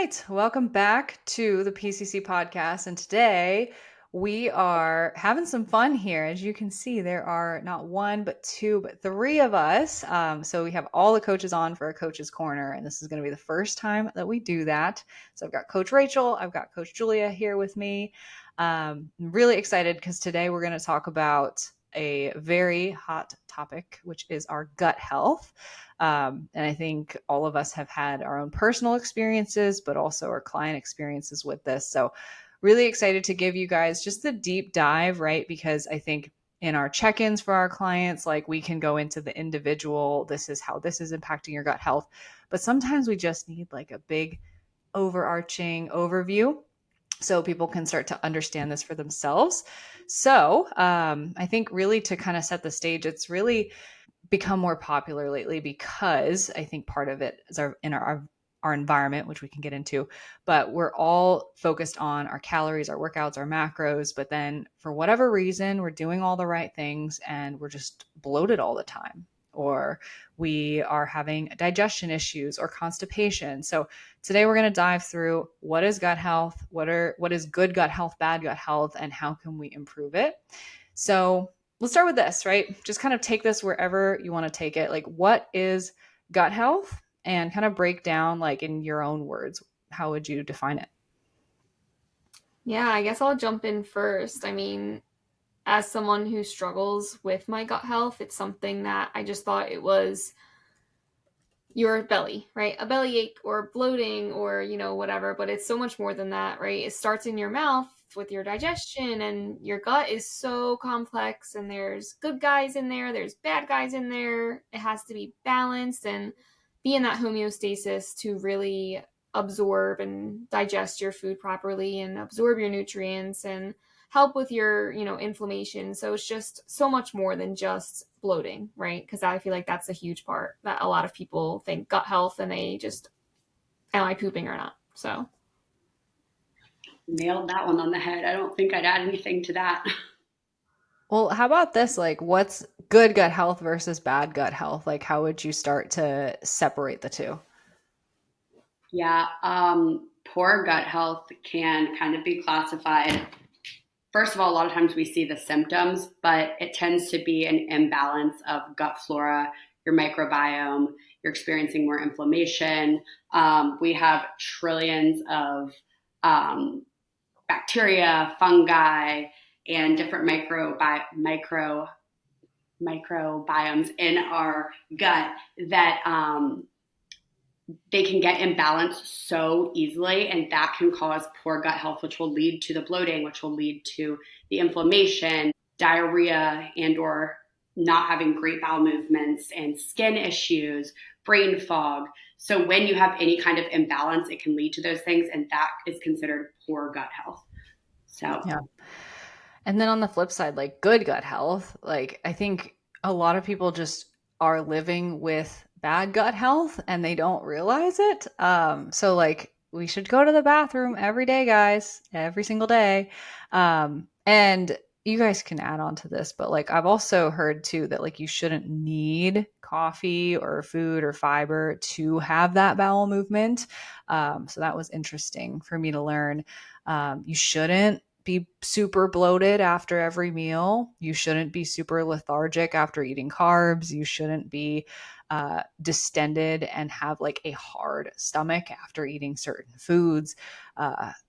right. Welcome back to the PCC podcast. And today we are having some fun here. As you can see, there are not one, but two, but three of us. So we have all the coaches on for a coach's corner. And this is going to be the first time that we do that. So I've got Coach Rachel, I've got Coach Julia here with me. I'm really excited because today we're going to talk about a very hot topic, which is our gut health. And I think all of us have had our own personal experiences, but also our client experiences with this. So, really excited to give you guys just the deep dive, right? Because I think in our check ins for our clients, like we can go into the individual, this is how this is impacting your gut health. But sometimes we just need like a big overarching overview so people can start to understand this for themselves. So, I think really to kind of set the stage, it's really become more popular lately because I think part of it is our environment, which we can get into, but we're all focused on our calories, our workouts, our macros. But then for whatever reason, we're doing all the right things and we're just bloated all the time, or we are having digestion issues or constipation. So today we're going to dive through what is gut health, what is good gut health, bad gut health, and how can we improve it. So let's start with this, right? Just kind of take this wherever you want to take it. Like, what is gut health? And kind of break down, like, in your own words, how would you define it? Yeah, I guess I'll jump in first. I mean, as someone who struggles with my gut health, it's something that I just thought it was your belly, right? A bellyache or bloating or, whatever, but it's so much more than that, right? It starts in your mouth with your digestion, and your gut is so complex, and there's good guys in there, there's bad guys in there. It has to be balanced and be in that homeostasis to really absorb and digest your food properly and absorb your nutrients and help with your, inflammation. So it's just so much more than just bloating, right? Because I feel like that's a huge part that a lot of people think gut health and they just, am I pooping or not? So Nailed that one on the head. I don't think I'd add anything to that. Well, how about this? Like, what's good gut health versus bad gut health? Like, how would you start to separate the two? Yeah, poor gut health can kind of be classified. First of all, a lot of times we see the symptoms, but it tends to be an imbalance of gut flora, your microbiome, you're experiencing more inflammation. We have trillions of bacteria, fungi, and different microbiomes in our gut that they can get imbalanced so easily, and that can cause poor gut health, which will lead to the bloating, which will lead to the inflammation, diarrhea, and or not having great bowel movements, and skin issues, brain fog. So when you have any kind of imbalance, it can lead to those things, and that is considered poor gut health. So Yeah. And then on the flip side, like good gut health, like I think a lot of people just are living with bad gut health and they don't realize it. So like we should go to the bathroom every day, guys, every single day. And you guys can add on to this, but like I've also heard too that like you shouldn't need coffee or food or fiber to have that bowel movement. So that was interesting for me to learn. You shouldn't be super bloated after every meal. You shouldn't be super lethargic after eating carbs. You shouldn't be distended and have like a hard stomach after eating certain foods.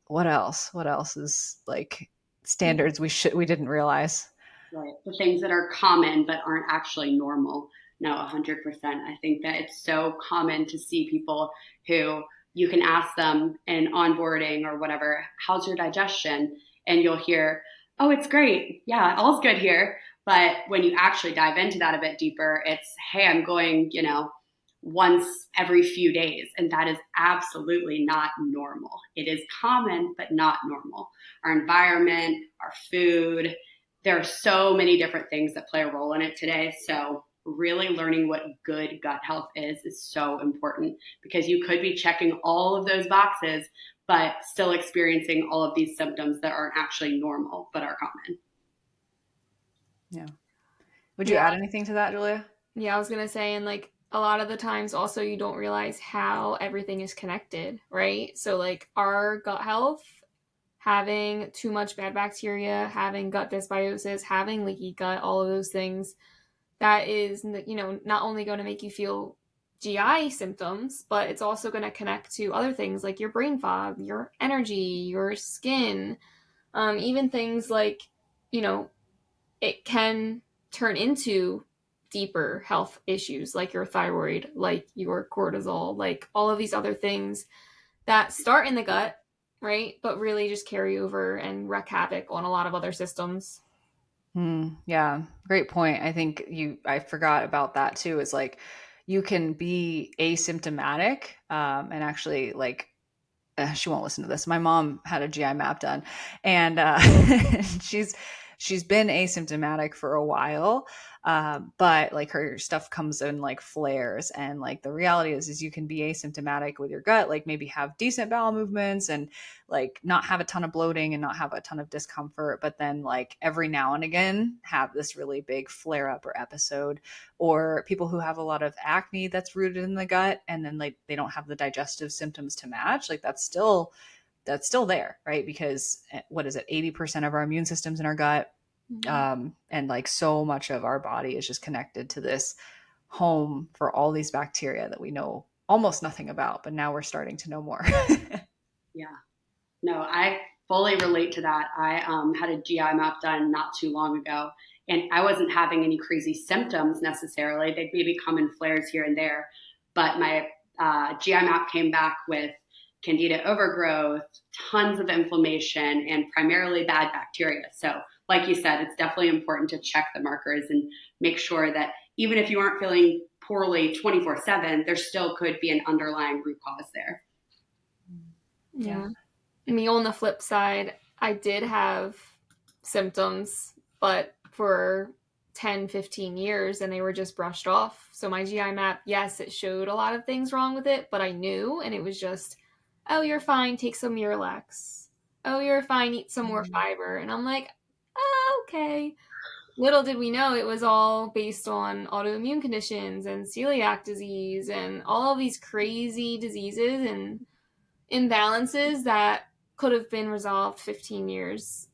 What else? What else is like standards we didn't realize? right, the things that are common but aren't actually normal. No, 100%. I think that it's so common to see people who you can ask them in onboarding or whatever, how's your digestion? And you'll hear, oh, it's great. Yeah, all's good here. But when you actually dive into that a bit deeper, it's, hey, I'm going, once every few days. And that is absolutely not normal. It is common, but not normal. Our environment, our food, there are so many different things that play a role in it today. So really learning what good gut health is so important, because you could be checking all of those boxes, but still experiencing all of these symptoms that aren't actually normal, but are common. Yeah. Would you yeah, add anything to that, Julia? yeah, I was gonna say, and like a lot of the times also you don't realize how everything is connected, right? So like our gut health, having too much bad bacteria, having gut dysbiosis, having leaky gut, all of those things, that is, not only going to make you feel GI symptoms, but it's also going to connect to other things like your brain fog, your energy, your skin, even things like, it can turn into deeper health issues like your thyroid, like your cortisol, like all of these other things that start in the gut, right? But really just carry over and wreak havoc on a lot of other systems. Yeah, great point. I forgot about that too. Is like you can be asymptomatic, and actually like she won't listen to this. My mom had a GI map done, and she's she's been asymptomatic for a while, but like her stuff comes in like flares. And like the reality is you can be asymptomatic with your gut, like maybe have decent bowel movements and like not have a ton of bloating and not have a ton of discomfort, but then like every now and again have this really big flare up or episode. Or people who have a lot of acne that's rooted in the gut, and then like they don't have the digestive symptoms to match, like that's still there, right? Because what is it, 80% of our immune system's in our gut. And like so much of our body is just connected to this home for all these bacteria that we know almost nothing about, but now we're starting to know more. Yeah. No, I fully relate to that. I had a GI map done not too long ago, and I wasn't having any crazy symptoms necessarily. They'd maybe come in flares here and there, but my GI map came back with candida overgrowth, tons of inflammation, and primarily bad bacteria. So, like you said, it's definitely important to check the markers and make sure that even if you aren't feeling poorly 24/7, there still could be an underlying root cause there. Yeah. Me on the flip side, I did have symptoms, but for 10, 15 years, and they were just brushed off. So my GI map, yes, it showed a lot of things wrong with it, but I knew, and it was just, oh, you're fine, take some Miralax. Oh, you're fine, eat some more fiber. And I'm like, oh, okay. Little did we know it was all based on autoimmune conditions and celiac disease and all of these crazy diseases and imbalances that could have been resolved 15 years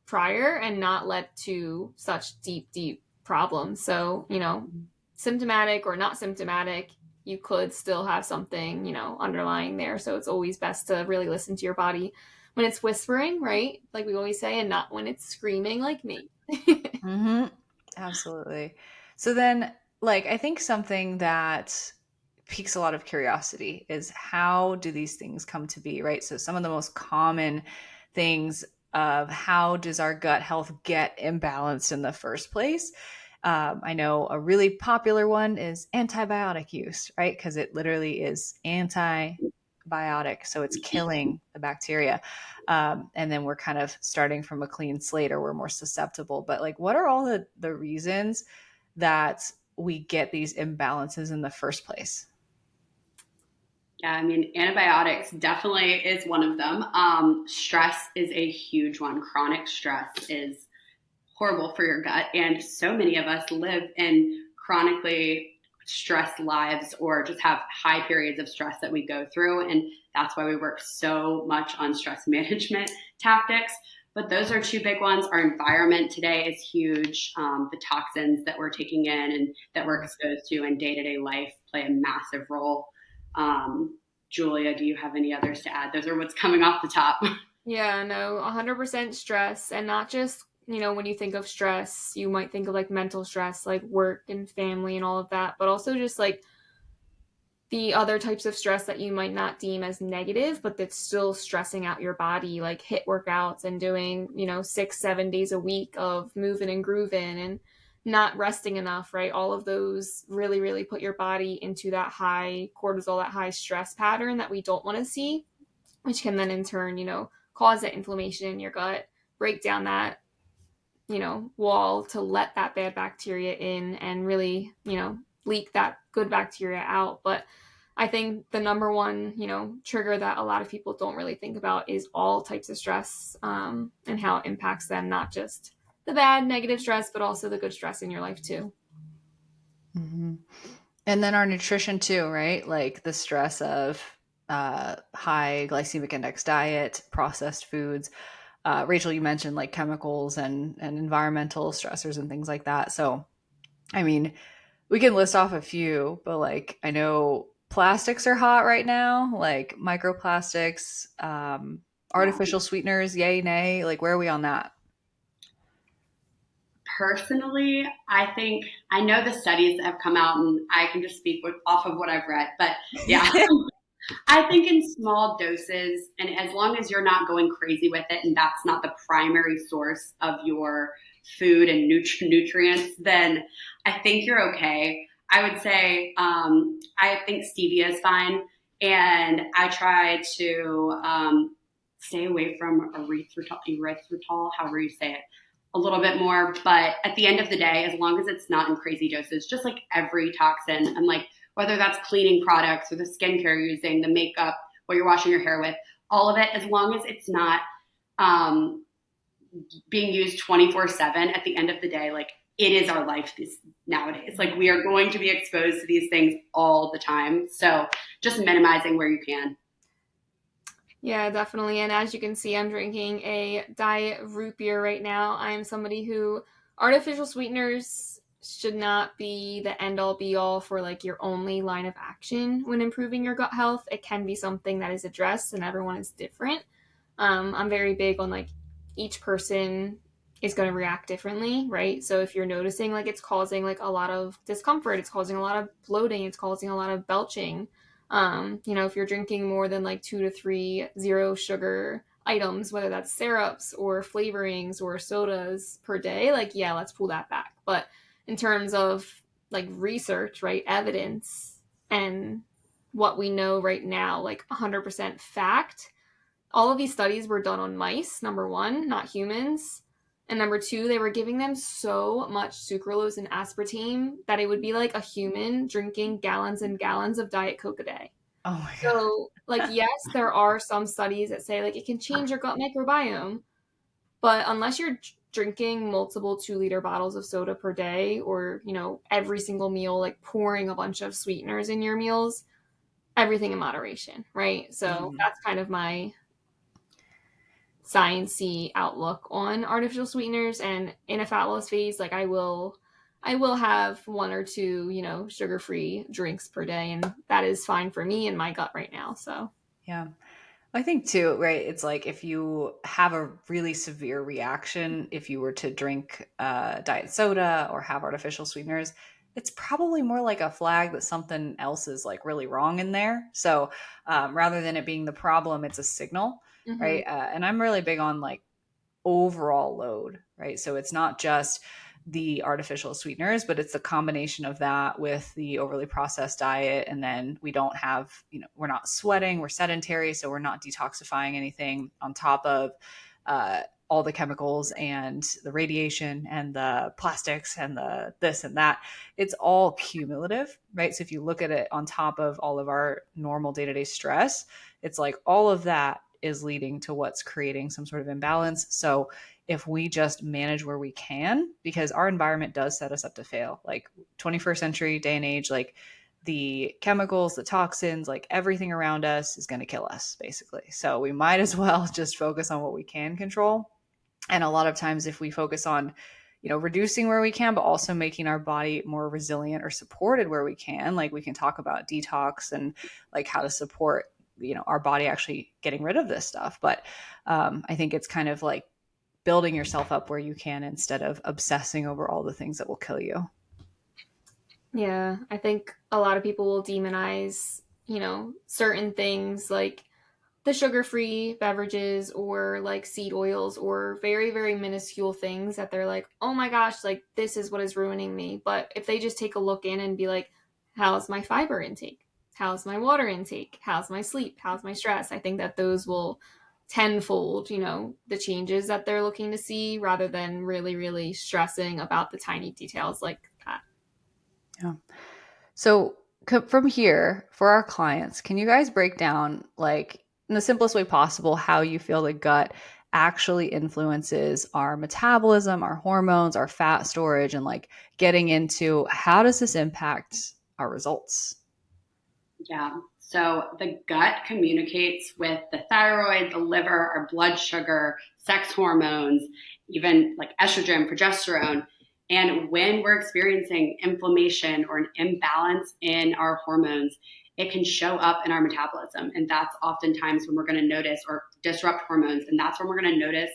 prior and not led to such deep, deep problems. So, symptomatic or not symptomatic, you could still have something, underlying there. So it's always best to really listen to your body when it's whispering, right? Like we always say, and not when it's screaming like me. Mm-hmm. Absolutely. So then, like, I think something that piques a lot of curiosity is how do these things come to be, right? So some of the most common things of how does our gut health get imbalanced in the first place? I know a really popular one is antibiotic use, right? Because it literally is antibiotic. So it's killing the bacteria. And then we're kind of starting from a clean slate, or we're more susceptible. But like, what are all the reasons that we get these imbalances in the first place? Yeah, I mean, antibiotics definitely is one of them. Stress is a huge one. Chronic stress is horrible for your gut. And so many of us live in chronically stressed lives or just have high periods of stress that we go through. And that's why we work so much on stress management tactics. But those are two big ones. Our environment today is huge. The toxins that we're taking in and that we're exposed to in day-to-day life play a massive role. Julia, do you have any others to add? Those are what's coming off the top. Yeah, no, 100% stress. And not just, when you think of stress, you might think of like mental stress, like work and family and all of that, but also just like the other types of stress that you might not deem as negative, but that's still stressing out your body, like HIIT workouts and doing, 6, 7 days a week of moving and grooving and not resting enough, right? All of those really, really put your body into that high cortisol, that high stress pattern that we don't want to see, which can then in turn, cause that inflammation in your gut, break down that, wall to let that bad bacteria in and really, leak that good bacteria out. But I think the number one, trigger that a lot of people don't really think about is all types of stress, and how it impacts them, not just the bad negative stress, but also the good stress in your life too. Mm-hmm. And then our nutrition too, right? Like the stress of high glycemic index diet, processed foods. Rachel, you mentioned like chemicals and environmental stressors and things like that. So, I mean, we can list off a few, but like I know plastics are hot right now, like microplastics, Yeah. artificial sweeteners, yay, nay. Like, where are we on that? Personally, I think I know the studies that have come out, and I can just speak off of what I've read. But yeah, I think in small doses, and as long as you're not going crazy with it, and that's not the primary source of your food and nutrients, then I think you're okay. I would say I think stevia is fine, and I try to stay away from erythritol, however you say it, a little bit more. But at the end of the day, as long as it's not in crazy doses, just like every toxin, and like whether that's cleaning products or the skincare you're using, the makeup, what you're washing your hair with, all of it, as long as it's not um, being used 24/7, at the end of the day, like it is our life nowadays. Like we are going to be exposed to these things all the time. So just minimizing where you can. Yeah, definitely. And as you can see, I'm drinking a diet root beer right now. I am somebody who artificial sweeteners should not be the end all be all for like your only line of action when improving your gut health. It can be something that is addressed, and everyone is different. I'm very big on like each person is going to react differently, right? So if you're noticing like it's causing like a lot of discomfort, it's causing a lot of bloating, it's causing a lot of belching, if you're drinking more than like 2 to 3 zero sugar items, whether that's syrups or flavorings or sodas per day, like, yeah, let's pull that back. But in terms of like research, right, evidence and what we know right now, like 100% fact, all of these studies were done on mice, number one, not humans. And number two, they were giving them so much sucralose and aspartame that it would be like a human drinking gallons and gallons of Diet Coke a day. Oh my God. So, like, yes, there are some studies that say like it can change your gut microbiome, but unless you're drinking multiple 2 liter bottles of soda per day, or every single meal like pouring a bunch of sweeteners in your meals, everything in moderation, right? So that's kind of my sciencey outlook on artificial sweeteners. And in a fat loss phase, like I will have 1 or 2 sugar-free drinks per day, and that is fine for me and my gut right now. So Yeah. I think too, right? It's like if you have a really severe reaction, if you were to drink diet soda or have artificial sweeteners, it's probably more like a flag that something else is like really wrong in there. So rather than it being the problem, it's a signal, mm-hmm. right? And I'm really big on like overall load, right? So it's not just the artificial sweeteners, but it's the combination of that with the overly processed diet. And then we don't have, we're not sweating, we're sedentary, so we're not detoxifying anything on top of all the chemicals and the radiation and the plastics and the this and that. It's all cumulative, right? So if you look at it on top of all of our normal day-to-day stress, it's like all of that is leading to what's creating some sort of imbalance. So if we just manage where we can, because our environment does set us up to fail, like 21st century day and age, like the chemicals, the toxins, like everything around us is going to kill us basically. So we might as well just focus on what we can control. And a lot of times if we focus on reducing where we can, but also making our body more resilient or supported where we can, like we can talk about detox and like how to support our body actually getting rid of this stuff. But I think it's kind of like building yourself up where you can instead of obsessing over all the things that will kill you. Yeah, I think a lot of people will demonize, certain things like the sugar-free beverages or like seed oils or very, very minuscule things that they're like, oh my gosh, like this is what is ruining me. But if they just take a look in and be like, how's my fiber intake? How's my water intake? How's my sleep? How's my stress? I think that those will tenfold, the changes that they're looking to see, rather than really, really stressing about the tiny details like that. Yeah. So from here, for our clients, can you guys break down, like in the simplest way possible, how you feel the gut actually influences our metabolism, our hormones, our fat storage, and like getting into how does this impact our results? Yeah. So the gut communicates with the thyroid, the liver, our blood sugar, sex hormones, even like estrogen, progesterone. And when we're experiencing inflammation or an imbalance in our hormones, it can show up in our metabolism. And that's oftentimes when we're going to notice, or disrupt hormones. And that's when we're going to notice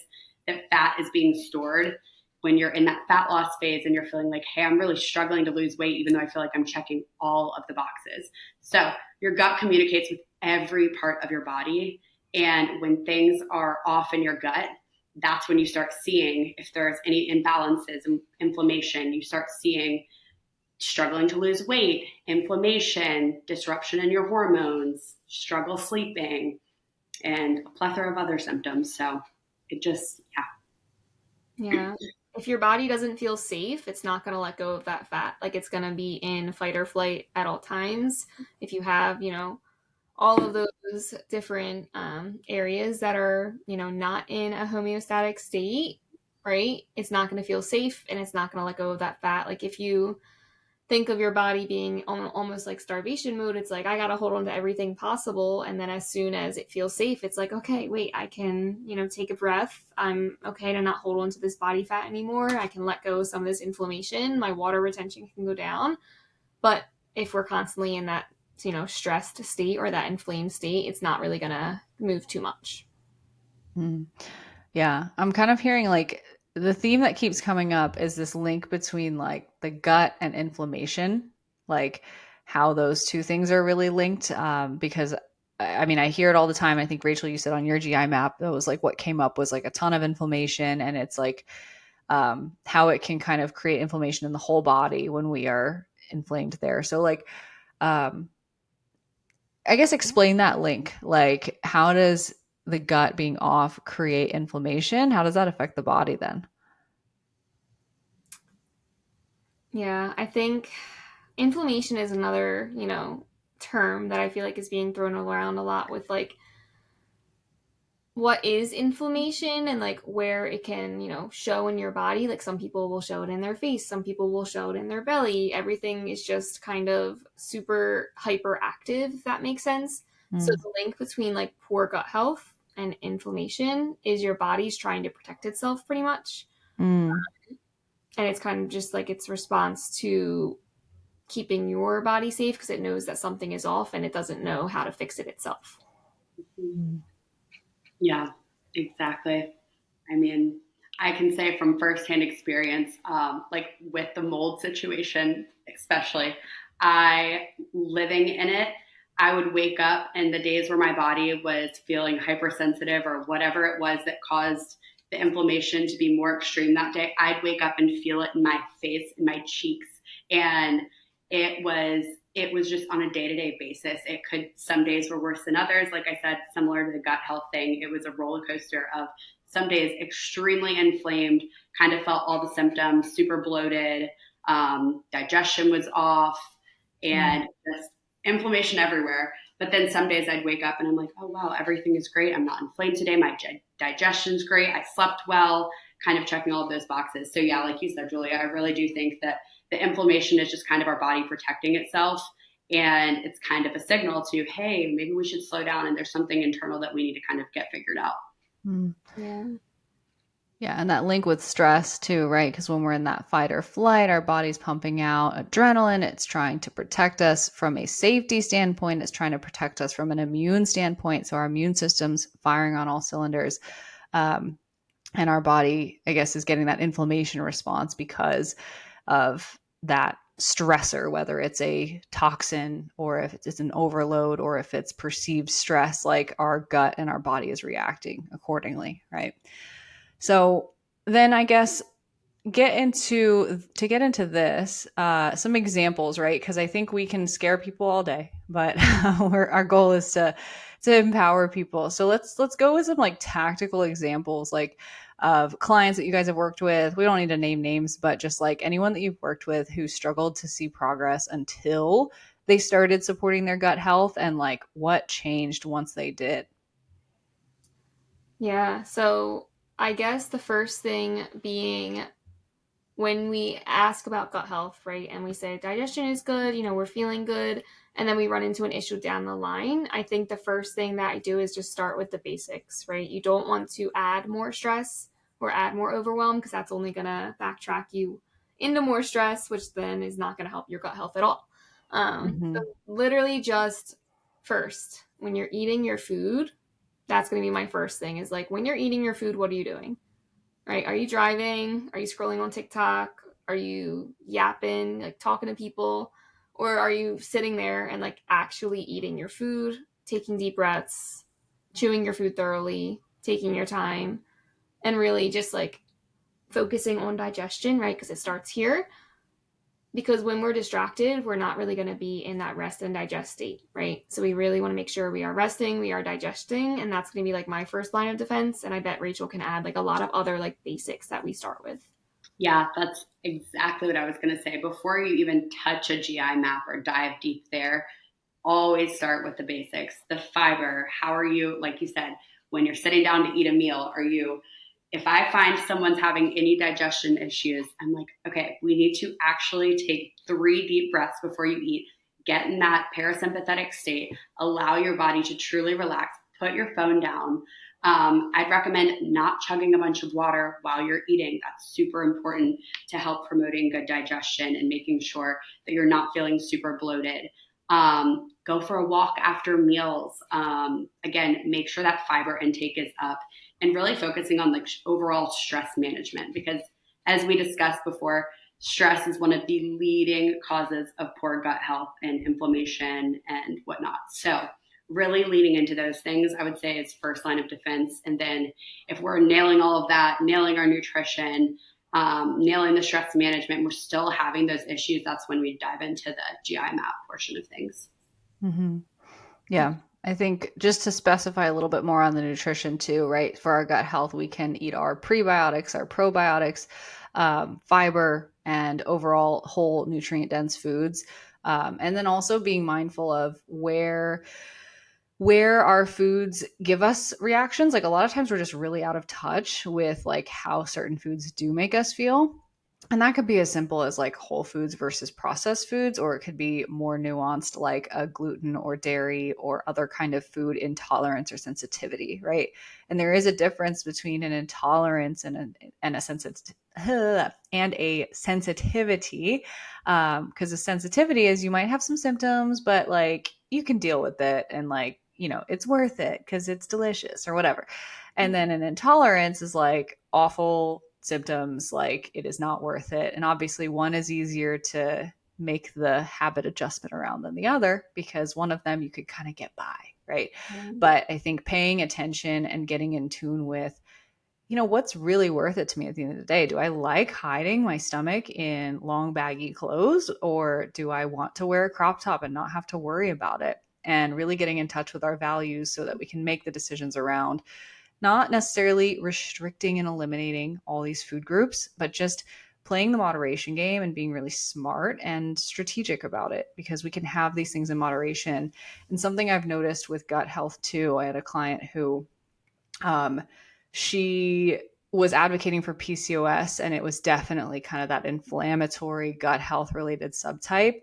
that fat is being stored when you're in that fat loss phase and you're feeling like, hey, I'm really struggling to lose weight, even though I feel like I'm checking all of the boxes. So your gut communicates with every part of your body. And when things are off in your gut, that's when you start seeing if there's any imbalances and inflammation. You start seeing struggling to lose weight, inflammation, disruption in your hormones, struggle sleeping, and a plethora of other symptoms. So it just, yeah. Yeah. If your body doesn't feel safe, it's not going to let go of that fat. Like it's going to be in fight or flight at all times. If you have, all of those different areas that are, not in a homeostatic state, right? It's not going to feel safe and it's not going to let go of that fat. Like if you think of your body being almost like starvation mode, it's like, I got to hold on to everything possible. And then as soon as it feels safe, it's like, okay, wait, I can, take a breath. I'm okay to not hold on to this body fat anymore. I can let go of some of this inflammation. My water retention can go down. But if we're constantly in that, stressed state or that inflamed state, it's not really going to move too much. Yeah, I'm kind of hearing like the theme that keeps coming up is this link between like the gut and inflammation, like how those two things are really linked. Because I mean, I hear it all the time. I think Rachel, you said on your GI map, that was like what came up was like a ton of inflammation, and it's like how it can kind of create inflammation in the whole body when we are inflamed there. So like, I guess explain that link. Like, how does the gut being off create inflammation? How does that affect the body then? Yeah, I think inflammation is another, term that I feel like is being thrown around a lot with like what is inflammation and like where it can, show in your body. Like some people will show it in their face, some people will show it in their belly. Everything is just kind of super hyperactive, if that makes sense. So Mm. the link between like poor gut health and inflammation is your body's trying to protect itself pretty much. Mm. And it's kind of just like its response to keeping your body safe because it knows that something is off and it doesn't know how to fix it itself. Mm. Yeah, exactly. I mean, I can say from firsthand experience, like with the mold situation, especially, I living in it, I would wake up and the days where my body was feeling hypersensitive or whatever it was that caused the inflammation to be more extreme that day, I'd wake up and feel it in my face, in my cheeks. And it was just on a day-to-day basis. It could, some days were worse than others. Like I said, similar to the gut health thing, it was a roller coaster of some days extremely inflamed, kind of felt all the symptoms, super bloated, digestion was off, and just inflammation everywhere. But then some days I'd wake up and I'm like, oh, wow, everything is great. I'm not inflamed today. My digestion's great. I slept well, kind of checking all of those boxes. So yeah, like you said, Julia, I really do think that the inflammation is just kind of our body protecting itself. And it's kind of a signal to, hey, maybe we should slow down and there's something internal that we need to kind of get figured out. Mm. Yeah. Yeah, and that link with stress too, right? Because when we're in that fight or flight, our body's pumping out adrenaline. It's trying to protect us from a safety standpoint. It's trying to protect us from an immune standpoint. So our immune system's firing on all cylinders. And our body, I guess, is getting that inflammation response because of that stressor, whether it's a toxin or if it's an overload or if it's perceived stress, like our gut and our body is reacting accordingly, right? So then I guess get into this some examples, right? Because I think we can scare people all day, but our goal is to empower people. So let's go with some like tactical examples, like of clients that you guys have worked with. We don't need to name names, but just like anyone that you've worked with who struggled to see progress until they started supporting their gut health, and like what changed once they did. Yeah. So I guess the first thing being when we ask about gut health, right, and we say digestion is good, we're feeling good, and then we run into an issue down the line, I think the first thing that I do is just start with the basics, right? You don't want to add more stress or add more overwhelm, because that's only going to backtrack you into more stress, which then is not going to help your gut health at all. Mm-hmm. So literally just first, when you're eating your food, that's going to be my first thing, is like, when you're eating your food, what are you doing? Right? Are you driving? Are you scrolling on TikTok? Are you yapping, like talking to people? Or are you sitting there and like actually eating your food, taking deep breaths, chewing your food thoroughly, taking your time, and really just like focusing on digestion, right? Because it starts here. Because when we're distracted, we're not really going to be in that rest and digest state, right? So we really want to make sure we are resting, we are digesting, and that's going to be like my first line of defense. And I bet Rachel can add like a lot of other like basics that we start with. Yeah, that's exactly what I was going to say. Before you even touch a GI map or dive deep there, always start with the basics. The fiber, how are you, like you said, when you're sitting down to eat a meal, if I find someone's having any digestion issues, I'm like, okay, we need to actually take 3 deep breaths before you eat, get in that parasympathetic state, allow your body to truly relax, put your phone down. I'd recommend not chugging a bunch of water while you're eating. That's super important to help promoting good digestion and making sure that you're not feeling super bloated. Go for a walk after meals. Again, make sure that fiber intake is up, and really focusing on like overall stress management, because as we discussed before, stress is one of the leading causes of poor gut health and inflammation and whatnot. So really leaning into those things, I would say, is first line of defense. And then if we're nailing all of that, nailing our nutrition, nailing the stress management, we're still having those issues, that's when we dive into the GI map portion of things. Mm-hmm. Yeah. I think just to specify a little bit more on the nutrition too, right? For our gut health, we can eat our prebiotics, our probiotics, fiber, and overall whole nutrient dense foods. And then also being mindful of where our foods give us reactions. Like a lot of times we're just really out of touch with like how certain foods do make us feel. And that could be as simple as like whole foods versus processed foods, or it could be more nuanced, like a gluten or dairy or other kind of food intolerance or sensitivity, right? And there is a difference between an intolerance and a sensitivity. Because a sensitivity is you might have some symptoms, but like you can deal with it, and like it's worth it because it's delicious or whatever. And then an intolerance is like awful symptoms, like it is not worth it. And obviously, one is easier to make the habit adjustment around than the other, because one of them you could kind of get by, right? But I think paying attention and getting in tune with, what's really worth it to me at the end of the day? Do I like hiding my stomach in long baggy clothes, or do I want to wear a crop top and not have to worry about it? And really getting in touch with our values so that we can make the decisions around not necessarily restricting and eliminating all these food groups, but just playing the moderation game and being really smart and strategic about it, because we can have these things in moderation. And something I've noticed with gut health too, I had a client who she was advocating for PCOS, and it was definitely kind of that inflammatory gut health related subtype.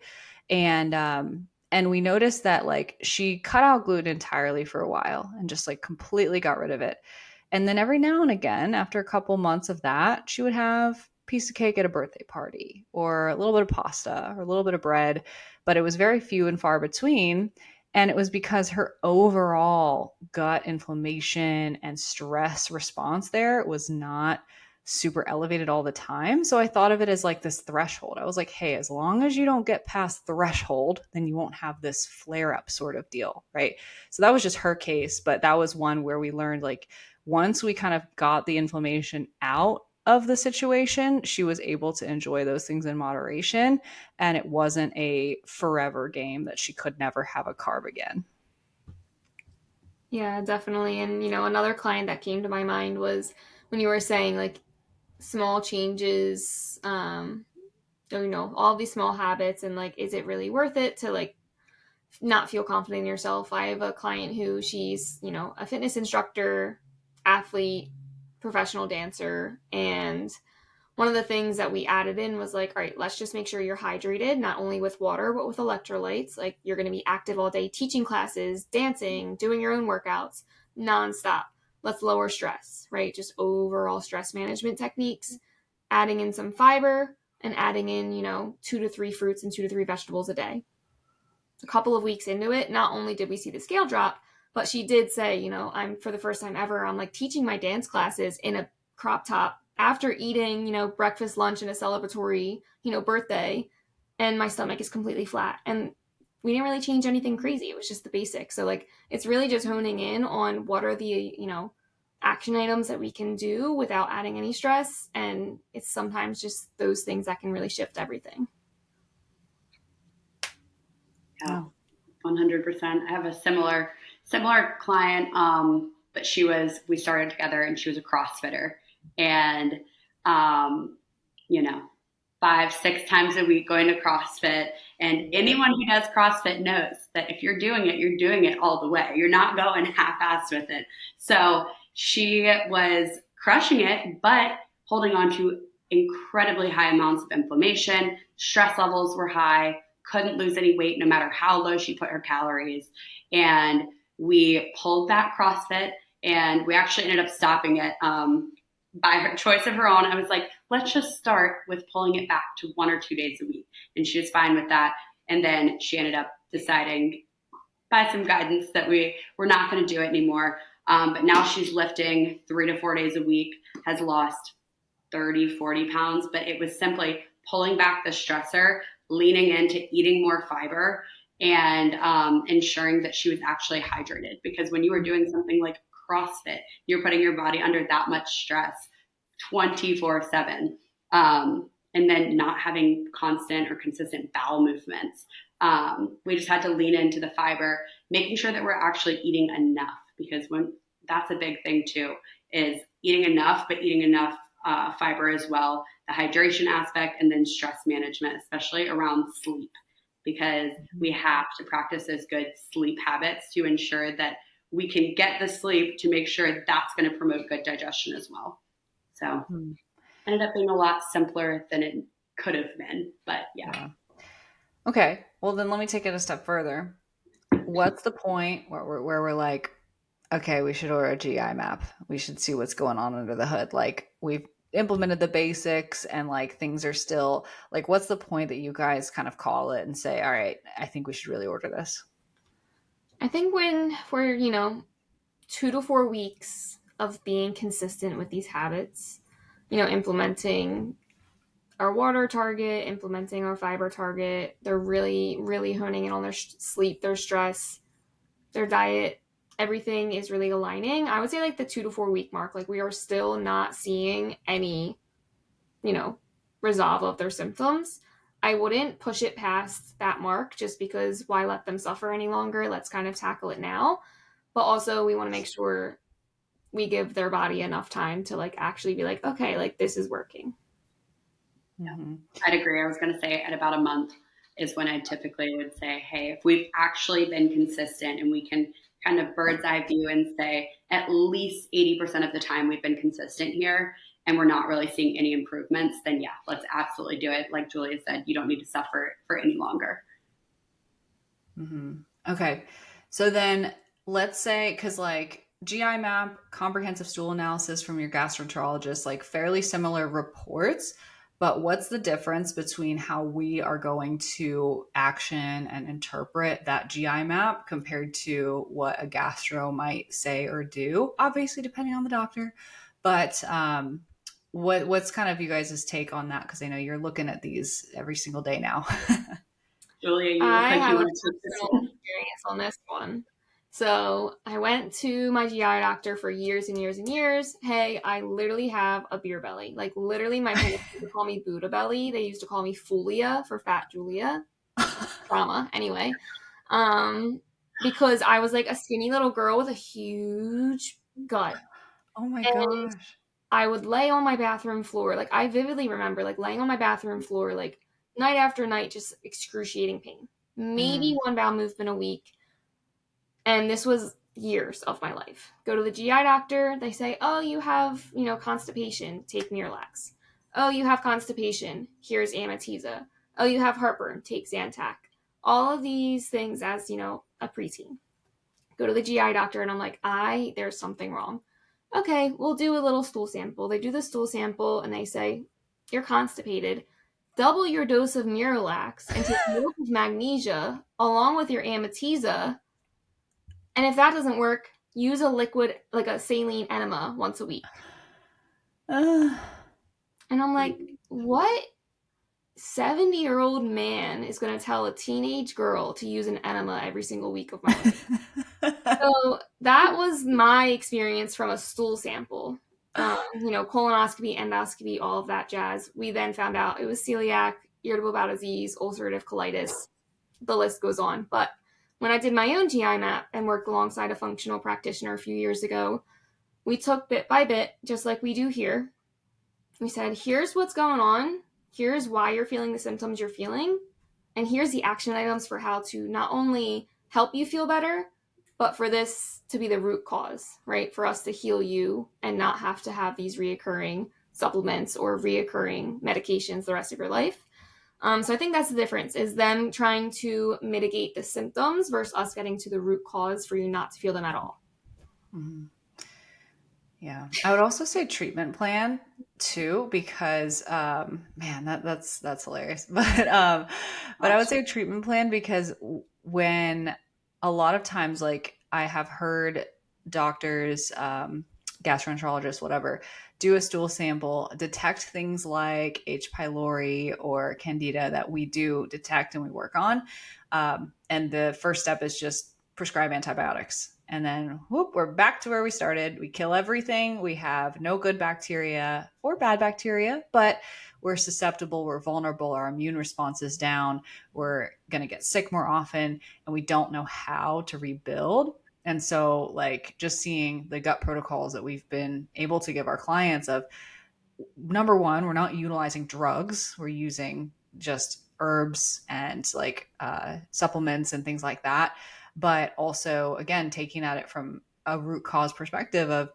And we noticed that like she cut out gluten entirely for a while and just like completely got rid of it. And then every now and again, after a couple months of that, she would have a piece of cake at a birthday party, or a little bit of pasta, or a little bit of bread, but it was very few and far between. And it was because her overall gut inflammation and stress response there was not super elevated all the time. So I thought of it as like this threshold. I was like, hey, as long as you don't get past threshold, then you won't have this flare up sort of deal, right? So that was just her case, but that was one where we learned like once we kind of got the inflammation out of the situation, she was able to enjoy those things in moderation, and it wasn't a forever game that she could never have a carb again. Yeah, definitely. And, another client that came to my mind was when you were saying like small changes, all these small habits, and like, is it really worth it to like not feel confident in yourself? I have a client who she's, a fitness instructor, athlete, professional dancer, and one of the things that we added in was like, all right, let's just make sure you're hydrated, not only with water, but with electrolytes. Like, you're going to be active all day, teaching classes, dancing, doing your own workouts nonstop. Let's lower stress, right? Just overall stress management techniques, adding in some fiber and adding in, 2 to 3 fruits and 2 to 3 vegetables a day. A couple of weeks into it, not only did we see the scale drop, but she did say, I'm, for the first time ever, I'm like teaching my dance classes in a crop top after eating, breakfast, lunch, and a celebratory, birthday, and my stomach is completely flat. And we didn't really change anything crazy. It was just the basics. So like, it's really just honing in on what are the, action items that we can do without adding any stress. And it's sometimes just those things that can really shift everything. Yeah, 100%. I have a similar client, but we started together and she was a CrossFitter, and 5-6 times a week going to CrossFit. And anyone who does CrossFit knows that if you're doing it all the way. You're not going half-assed with it. So she was crushing it, but holding on to incredibly high amounts of inflammation. Stress levels were high, couldn't lose any weight no matter how low she put her calories. And we pulled back CrossFit, and we actually ended up stopping it by her choice of her own. I was like, let's just start with pulling it back to 1 or 2 days a week. And she was fine with that. And then she ended up deciding by some guidance that we were not going to do it anymore. But now she's lifting 3 to 4 days a week, has lost 30, 40 pounds. But it was simply pulling back the stressor, leaning into eating more fiber, and ensuring that she was actually hydrated. Because when you were doing something like CrossFit, you're putting your body under that much stress 24/7. And then not having constant or consistent bowel movements. We just had to lean into the fiber, making sure that we're actually eating enough, because that's a big thing too, is eating enough, but eating enough fiber as well, the hydration aspect, and then stress management, especially around sleep, because we have to practice those good sleep habits to ensure that we can get the sleep to make sure that's going to promote good digestion as well. So ended up being a lot simpler than it could have been, but yeah. Okay, well then let me take it a step further. What's the point where we're like, okay, we should order a GI map. We should see what's going on under the hood. Like, we've implemented the basics and like things are still like, what's the point that you guys kind of call it and say, all right, I think we should really order this? I think when we're, 2 to 4 weeks of being consistent with these habits, implementing our water target, implementing our fiber target, they're really, really honing in on their sleep, their stress, their diet. Everything is really aligning. I would say like the 2 to 4 week mark, like we are still not seeing any, resolve of their symptoms. I wouldn't push it past that mark just because why let them suffer any longer? Let's kind of tackle it now. But also we want to make sure we give their body enough time to like actually be like, okay, like this is working. Mm-hmm. I'd agree. I was going to say at about a month is when I typically would say, hey, if we've actually been consistent and we can kind of bird's eye view and say at least 80% of the time we've been consistent here and we're not really seeing any improvements, then yeah, let's absolutely do it. Like Julia said, you don't need to suffer for any longer. Mm-hmm. Okay. So then let's say, because like GI map, comprehensive stool analysis from your gastroenterologist, like fairly similar reports, but what's the difference between how we are going to action and interpret that GI map compared to what a gastro might say or do? Obviously, depending on the doctor, but what's kind of you guys' take on that? Because I know you're looking at these every single day now. Julia, you look like you want to take this one. Experience on this one. So I went to my GI doctor for years and years and years. Hey, I literally have a beer belly. Like literally my parents used to call me Buddha belly. They used to call me Fulia for Fat Julia. Trauma. Anyway. Because I was like a skinny little girl with a huge gut. Oh my gosh. I would lay on my bathroom floor. Like I vividly remember like laying on my bathroom floor, like night after night, just excruciating pain. Maybe one bowel movement a week. And this was years of my life. Go to the GI doctor. They say, oh, you have, constipation. Take Miralax. Oh, you have constipation. Here's Amitiza. Oh, you have heartburn. Take Zantac. All of these things as, a preteen. Go to the GI doctor and I'm like, there's something wrong. Okay, we'll do a little stool sample. They do the stool sample and they say, you're constipated. Double your dose of Miralax and take milk of magnesia along with your Amitiza. And if that doesn't work, use a liquid, like a saline enema once a week. And I'm like, what 70-year-old man is going to tell a teenage girl to use an enema every single week of my life? So that was my experience from a stool sample. Colonoscopy, endoscopy, all of that jazz. We then found out it was celiac, irritable bowel disease, ulcerative colitis. The list goes on. But when I did my own GI map and worked alongside a functional practitioner a few years ago, we took bit by bit, just like we do here. We said, here's what's going on. Here's why you're feeling the symptoms you're feeling. And here's the action items for how to not only help you feel better, but for this to be the root cause, right? For us to heal you and not have to have these reoccurring supplements or reoccurring medications the rest of your life. So I think that's the difference, is them trying to mitigate the symptoms versus us getting to the root cause for you not to feel them at all. Mm-hmm. Yeah. I would also say treatment plan too, because, that's hilarious. But I would say treatment plan because when a lot of times, like I have heard doctors, gastroenterologists, whatever, do a stool sample, detect things like H. pylori or candida that we do detect and we work on. And the first step is just prescribe antibiotics. And then whoop, we're back to where we started. We kill everything. We have no good bacteria or bad bacteria, but we're susceptible, we're vulnerable, our immune response is down, we're going to get sick more often, and we don't know how to rebuild. And so, like, just seeing the gut protocols that we've been able to give our clients of, number one, we're not utilizing drugs, we're using just herbs and like supplements and things like that. But also, again, taking at it from a root cause perspective of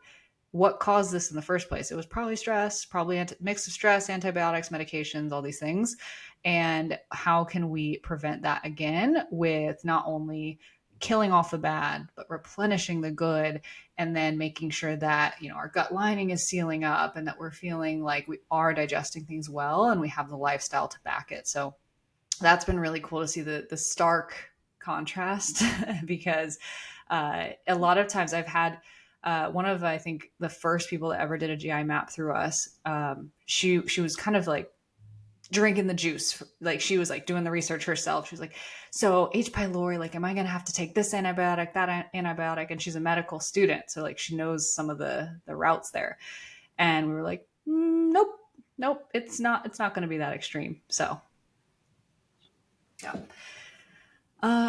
what caused this in the first place. It was probably stress, probably mix of stress, antibiotics, medications, all these things. And how can we prevent that again with not only killing off the bad, but replenishing the good, and then making sure that, our gut lining is sealing up and that we're feeling like we are digesting things well and we have the lifestyle to back it. So that's been really cool to see the stark contrast because a lot of times I've had one of, I think, the first people that ever did a GI map through us. She was kind of like drinking the juice. Like she was like doing the research herself. She was like, so H. pylori, like, am I going to have to take this antibiotic, that antibiotic? And she's a medical student. So like she knows some of the routes there. And we were like, nope, it's not going to be that extreme. So yeah.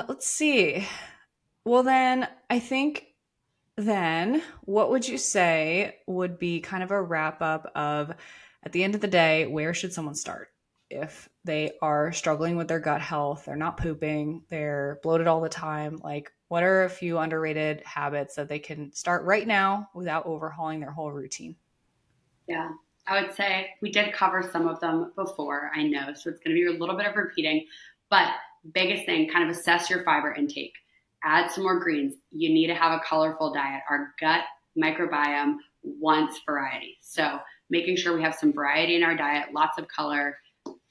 Let's see. Well, then I think what would you say would be kind of a wrap up of, at the end of the day, where should someone start? If they are struggling with their gut health, they're not pooping, they're bloated all the time, like what are a few underrated habits that they can start right now without overhauling their whole routine? Yeah, I would say we did cover some of them before, I know, so it's going to be a little bit of repeating, but biggest thing, kind of assess your fiber intake. Add some more greens. You need to have a colorful diet. Our gut microbiome wants variety. So making sure we have some variety in our diet, lots of color,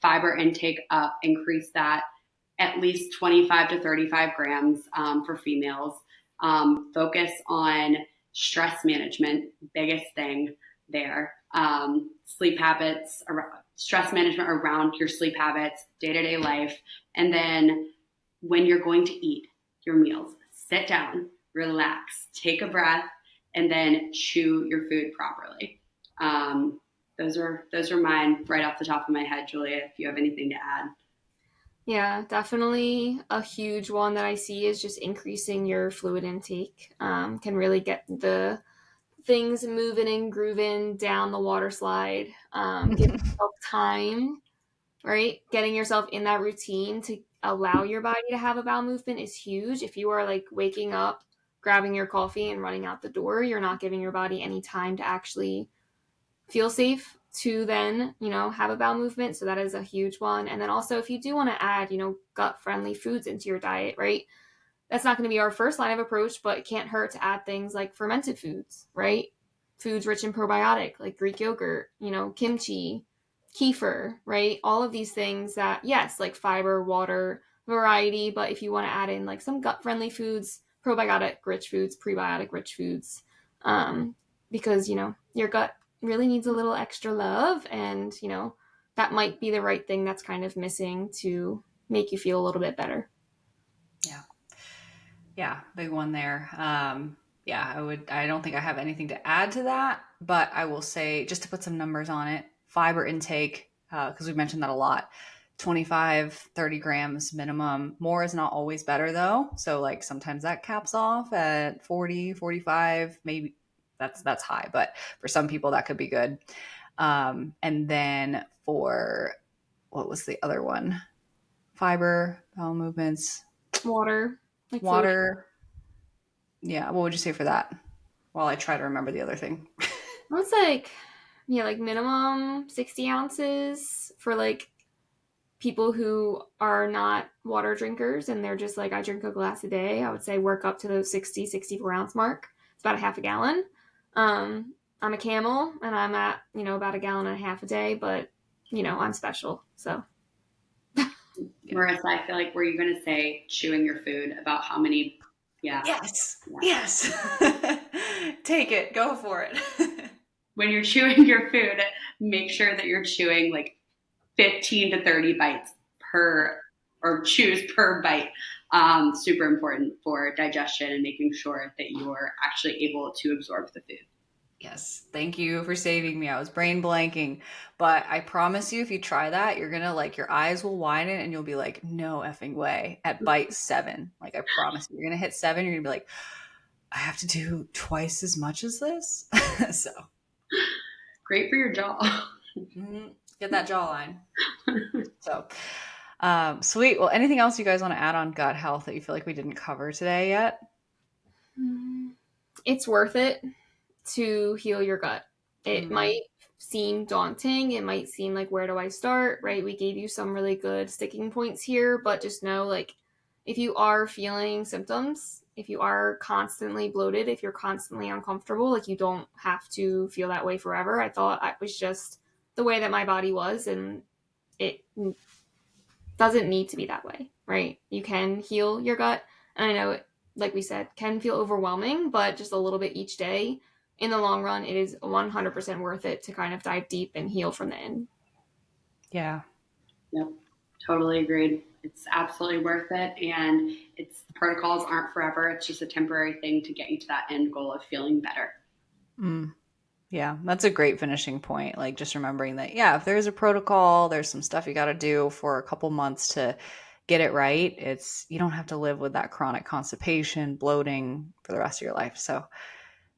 fiber intake up, increase that at least 25 to 35 grams for females. Focus on stress management, biggest thing there. Sleep habits, stress management around your sleep habits, day-to-day life. And then when you're going to eat your meals, sit down, relax, take a breath, and then chew your food properly. Those are mine right off the top of my head, Julia, if you have anything to add. Yeah, definitely a huge one that I see is just increasing your fluid intake. Can really get the things moving and grooving down the water slide. Give yourself time, right? Getting yourself in that routine to allow your body to have a bowel movement is huge. If you are like waking up, grabbing your coffee and running out the door, you're not giving your body any time to actually feel safe to then, have a bowel movement. So that is a huge one. And then also if you do want to add, gut friendly foods into your diet, right? That's not going to be our first line of approach, but it can't hurt to add things like fermented foods, right? Foods rich in probiotic, like Greek yogurt, kimchi, kefir, right? All of these things that, yes, like fiber, water, variety, but if you want to add in like some gut friendly foods, probiotic rich foods, prebiotic rich foods, because, your gut really needs a little extra love, and, that might be the right thing that's kind of missing to make you feel a little bit better. Yeah, big one there. I don't think I have anything to add to that, but I will say, just to put some numbers on it, fiber intake, because we mentioned that a lot, 25, 30 grams minimum. More is not always better though. So like sometimes that caps off at 40, 45, maybe that's high, but for some people that could be good. And then for, what was the other one? Fiber, bowel movements. Water. Like water. Yeah. What would you say for that? While I try to remember the other thing. It's like, like minimum 60 ounces for like people who are not water drinkers and they're just like, I drink a glass a day. I would say work up to the 60, 64 ounce mark. It's about a half a gallon. I'm a camel and I'm at, about a gallon and a half a day, but, I'm special. So. Marissa, I feel like, were you going to say chewing your food about how many? Yeah. Yes. Take it. Go for it. When you're chewing your food, make sure that you're chewing like 15 to 30 bites or chews per bite. Super important for digestion and making sure that you're actually able to absorb the food. Yes. Thank you for saving me. I was brain blanking, but I promise you, if you try that, you're going to your eyes will widen and you'll be like, no effing way at bite 7. Like, I promise you, you're going to hit 7. You're going to be like, I have to do twice as much as this. So great for your jaw. Get that jawline. So, sweet. Well, anything else you guys want to add on gut health that you feel like we didn't cover today yet? It's worth it to heal your gut. It might seem daunting. It might seem like, where do I start? Right? We gave you some really good sticking points here, but just know, if you are feeling symptoms, if you are constantly bloated, if you're constantly uncomfortable, you don't have to feel that way forever. I thought it was just the way that my body was, and it doesn't need to be that way, right? You can heal your gut. And I know it, like we said, can feel overwhelming, but just a little bit each day. In the long run, it is 100% worth it to kind of dive deep and heal from the end. Yeah. Yep. Totally agreed. It's absolutely worth it. And protocols aren't forever. It's just a temporary thing to get you to that end goal of feeling better. Yeah, that's a great finishing point. Just remembering that, if there's a protocol, there's some stuff you got to do for a couple months to get it right. You don't have to live with that chronic constipation, bloating for the rest of your life. So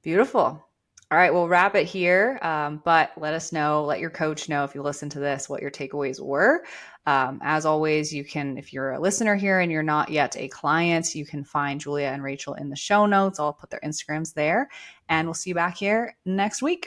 beautiful. All right, we'll wrap it here. But let us know, let your coach know if you listen to this, what your takeaways were. As always, you can, if you're a listener here and you're not yet a client, you can find Julia and Rachel in the show notes. I'll put their Instagrams there, and we'll see you back here next week.